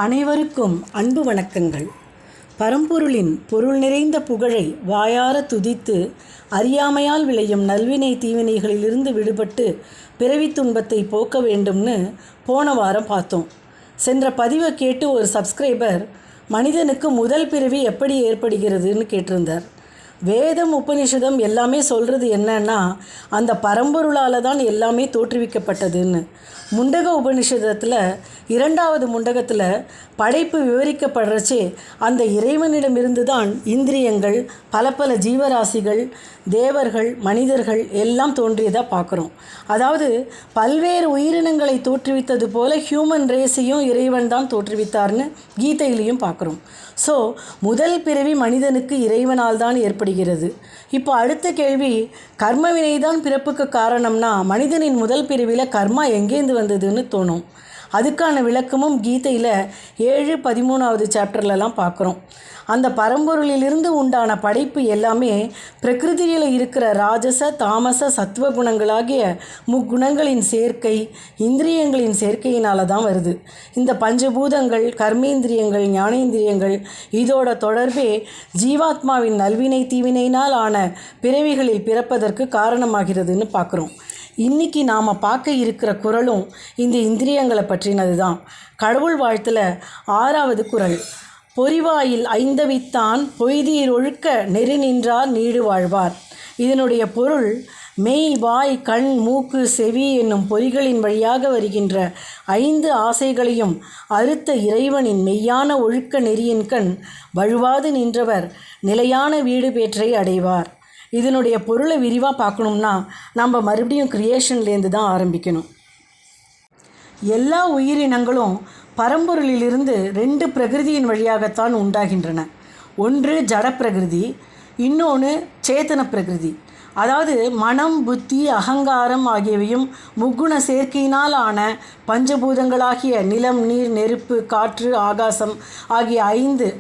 அனைவருக்கும் அன்பு வணக்கங்கள். பரம்பொருளின் பொருள் நிறைந்த புகழை வாயார துதித்து அறியாமையால் விளையும் நல்வினை தீவினைகளிலிருந்து விடுபட்டு பிறவி துன்பத்தை போக்க வேண்டும்னு போன வாரம் பார்த்தோம். சென்ற பதிவை கேட்டு ஒரு சப்ஸ்கிரைபர் மனிதனுக்கு முதல் பிறவி எப்படி ஏற்படுகிறதுன்னு கேட்டிருந்தார். வேதம் உபனிஷதம் எல்லாமே சொல்கிறது என்னன்னா, அந்த பரம்பொருளால் தான் எல்லாமே தோற்றுவிக்கப்பட்டதுன்னு. முண்டக உபனிஷதத்தில் 2வது முண்டகத்தில் படைப்பு விவரிக்கப்படுறச்சே அந்த இறைவனிடமிருந்து தான் இந்திரியங்கள், பல ஜீவராசிகள், தேவர்கள், மனிதர்கள் எல்லாம் தோன்றியதாக பார்க்குறோம். அதாவது பல்வேறு உயிரினங்களை தோற்றுவித்தது போல ஹியூமன் ரேஸையும் இறைவன் தான் தோற்றுவித்தார்னு கீதையிலையும் பார்க்குறோம். ஸோ முதல் பிறவி மனிதனுக்கு இறைவனால் தான் ஏற்படுகிறது. இப்போ அடுத்த கேள்வி, கர்மவினை தான் பிறப்புக்கு காரணம்னா மனிதனின் முதல் பிறவியில் கர்மா எங்கேருந்து வந்ததுன்னு தோணும். அதுக்கான விளக்கமும் கீதையில் 7-13வது சாப்டர்லலாம் பார்க்குறோம். அந்த பரம்பொருளிலிருந்து உண்டான படைப்பு எல்லாமே பிரகிருதியில் இருக்கிற ராஜச, தாமச, சத்துவ குணங்களாகிய முக்குணங்களின் சேர்க்கை, இந்திரியங்களின் சேர்க்கையினால தான் வருது. இந்த பஞ்சபூதங்கள், கர்மேந்திரியங்கள், ஞானேந்திரியங்கள் இதோட தொடர்பே ஜீவாத்மாவின் நல்வினை தீவினையினால் ஆன பிறவிகளில் பிறப்பதற்கு காரணமாகிறதுன்னு பார்க்குறோம். இன்றைக்கி நாம் பார்க்க இருக்கிற குறளும் இந்த இந்திரியங்களை பற்றினது தான். கடவுள் வாழ்த்தில் 6வது குறள், பொறிவாயில் ஐந்தவித்தான் பொய்தீர் ஒழுக்க நெறி நின்றார் நீடு வாழ்வார். இதனுடைய பொருள், மெய், வாய், கண், மூக்கு, செவி என்னும் பொறிகளின் வழியாக வருகின்ற 5 ஆசைகளையும் அறுத்த இறைவனின் மெய்யான ஒழுக்க நெறியின் கண் வழுவாது நின்றவர் நிலையான வீடு பேற்றை அடைவார். இதனுடைய பொருளை விரிவாக பார்க்கணும்னா நம்ம மறுபடியும் கிரியேஷன்லேருந்து தான் ஆரம்பிக்கணும். எல்லா உயிரினங்களும் பரம்பொருளிலிருந்து 2 பிரகிருதியின் வழியாகத்தான் உண்டாகின்றன. ஒன்று ஜட பிரகிருதி, இன்னொன்று சேத்தன பிரகிருதி. அதாவது மனம், புத்தி, அகங்காரம் ஆகியவையும் முக்குண சேர்க்கையினால் ஆன பஞ்சபூதங்களாகிய நிலம், நீர், நெருப்பு, காற்று, ஆகாசம் ஆகிய 5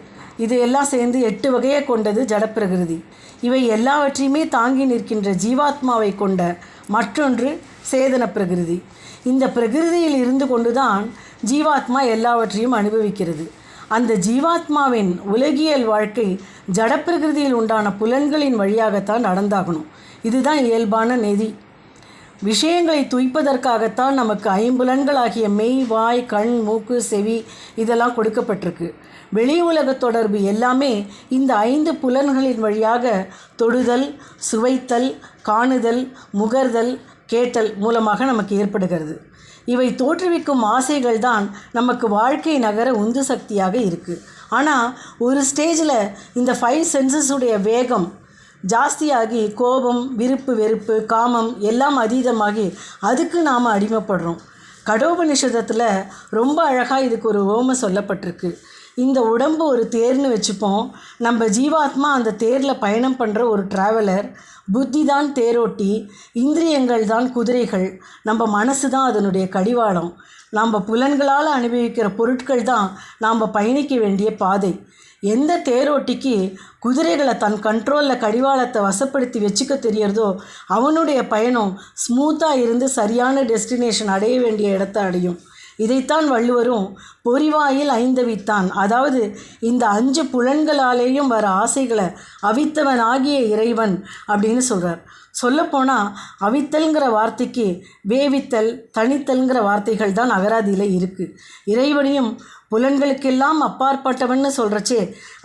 இது எல்லாம் சேர்ந்து 8 வகையை கொண்டது ஜடப்பிரகிருதி. இவை எல்லாவற்றையுமே தாங்கி நிற்கின்ற ஜீவாத்மாவை கொண்ட மற்றொன்று சேதன பிரகிருதி. இந்த பிரகிருதியில் இருந்து கொண்டுதான் ஜீவாத்மா எல்லாவற்றையும் அனுபவிக்கிறது. அந்த ஜீவாத்மாவின் உலகியல் வாழ்க்கை ஜடப்பிரகிருதியில் உண்டான புலன்களின் வழியாகத்தான் நடந்தாகணும். இதுதான் இயல்பான நெறி. விஷயங்களை துய்ப்பதற்காகத்தான் நமக்கு 5 புலன்களாகிய மெய், வாய், கண், மூக்கு, செவி இதெல்லாம் கொடுக்கப்பட்டிருக்கு. வெளி உலக தொடர்பு எல்லாமே இந்த 5 புலன்களின் வழியாக தொடுதல், சுவைத்தல், காணுதல், முகர்தல், கேட்டல் மூலமாக நமக்கு ஏற்படுகிறது. இவை தோற்றுவிக்கும் ஆசைகள் தான் நமக்கு வாழ்க்கை நகர உந்து சக்தியாக இருக்குது. ஆனால் ஒரு ஸ்டேஜில் இந்த 5 சென்சஸுடைய வேகம் ஜாஸ்தியாகி கோபம், விருப்பு, வெறுப்பு, காமம் எல்லாம் அதீதமாகி அதுக்கு நாம் அடிமைப்படுறோம். கடோபனிஷதத்தில் ரொம்ப அழகாக இதுக்கு ஒரு ஓமை சொல்லப்பட்டிருக்கு. இந்த உடம்பு ஒரு தேர்னு வச்சுப்போம். நம்ம ஜீவாத்மா அந்த தேரில் பயணம் பண்ணுற ஒரு ட்ராவலர். புத்தி தான் தேரோட்டி, இந்திரியங்கள் தான் குதிரைகள், நம்ம மனசு தான் அதனுடைய கடிவாளம். நம்ம புலன்களால் அனுபவிக்கிற பொருட்கள் தான் நாம் பயணிக்க வேண்டிய பாதை. எந்த தேரோட்டிக்கு குதிரைகளை தன் கண்ட்ரோலில் கடிவாளத்தை வசப்படுத்தி வச்சுக்க தெரியறதோ அவனுடைய பயணம் ஸ்மூத்தாக இருந்து சரியான டெஸ்டினேஷன் அடைய வேண்டிய இடத்தை அடையும். இதைத்தான் வள்ளுவரும் பொறிவாயில் ஐந்தவித்தான், அதாவது இந்த 5 புலன்களாலேயும் வர ஆசைகளை அவித்தவன் ஆகிய இறைவன் அப்படின்னு சொல்கிறார். சொல்லப்போனால் அவித்தல்ங்கிற வார்த்தைக்கு வேவித்தல், தனித்தல்ங்கிற வார்த்தைகள் தான் அகராதியில் இருக்குது. இறைவனையும் புலன்களுக்கெல்லாம் அப்பாற்பட்டவன்னு சொல்கிறச்சே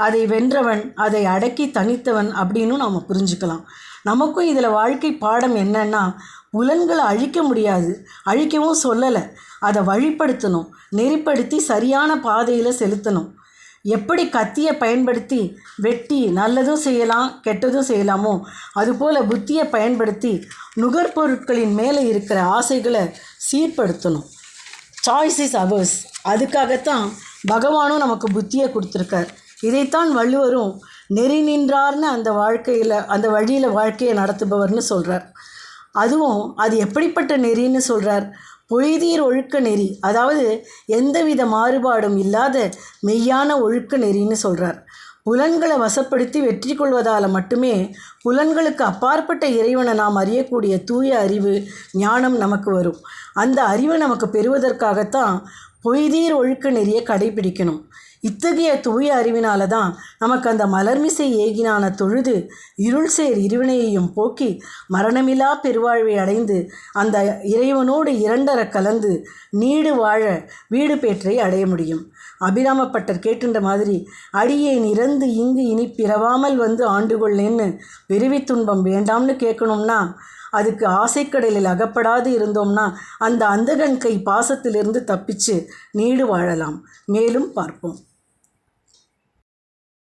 அதை வென்றவன், அதை அடக்கி தனித்தவன் அப்படின்னு நாம் புரிஞ்சுக்கலாம். நமக்கும் இதில் வாழ்க்கை பாடம் என்னன்னா, புலன்களை அழிக்க முடியாது, அழிக்கவும் சொல்லலை, அதை வழிப்படுத்தணும், நெறிப்படுத்தி சரியான பாதையில் செலுத்தணும். எப்படி கத்தியை பயன்படுத்தி வெட்டி நல்லதும் செய்யலாம் கெட்டதும் செய்யலாமோ அதுபோல் புத்தியை பயன்படுத்தி நுகர்பொருட்களின் மேலே இருக்கிற ஆசைகளை சீர்படுத்தணும். Choice is hours. அதுக்காகத்தான் பகவானும் நமக்கு புத்தியை கொடுத்துருக்கார். இதைத்தான் வள்ளுவரும் நெறி நின்றார்னு அந்த வழியில் வாழ்க்கையை நடத்துபவர்னு சொல்கிறார். அதுவும் அது எப்படிப்பட்ட நெறின்னு சொல்கிறார், பொய்தீர் ஒழுக்க நெறி, அதாவது எந்தவித மாறுபாடும் இல்லாத மெய்யான ஒழுக்க நெறின்னு சொல்கிறார். புலன்களை வசப்படுத்தி வெற்றி கொள்வதால் மட்டுமே புலன்களுக்கு அப்பாற்பட்ட இறைவனை நாம் அறியக்கூடிய தூய அறிவு, ஞானம் நமக்கு வரும். அந்த அறிவை நமக்கு பெறுவதற்காகத்தான் பொய்தீர் ஒழுக்க நெறியை கடைபிடிக்கணும். இத்தகைய தூய அறிவினால தான் நமக்கு அந்த மலர்மிசை ஏகினான தொழுது இருள் சேர் இருவினையையும் போக்கி மரணமில்லா பெருவாழ்வை அடைந்து அந்த இறைவனோடு இரண்டர கலந்து நீடு வாழ வீடு பேற்றை அடைய முடியும். அபிராமப்பட்டர் கேட்டுன்ற மாதிரி அடியேன் இறந்து இங்கு இனி பிறவாமல் வந்து ஆண்டுகொள்ளேன்னு பிறவி துன்பம் வேண்டாம்னு கேட்கணும்னா, அதுக்கு ஆசைக்கடலில் அகப்படாது இருந்தோம்னா அந்த அந்தகன் கை பாசத்திலிருந்து தப்பிச்சு நீடு வாழலாம். மேலும் பார்ப்போம்.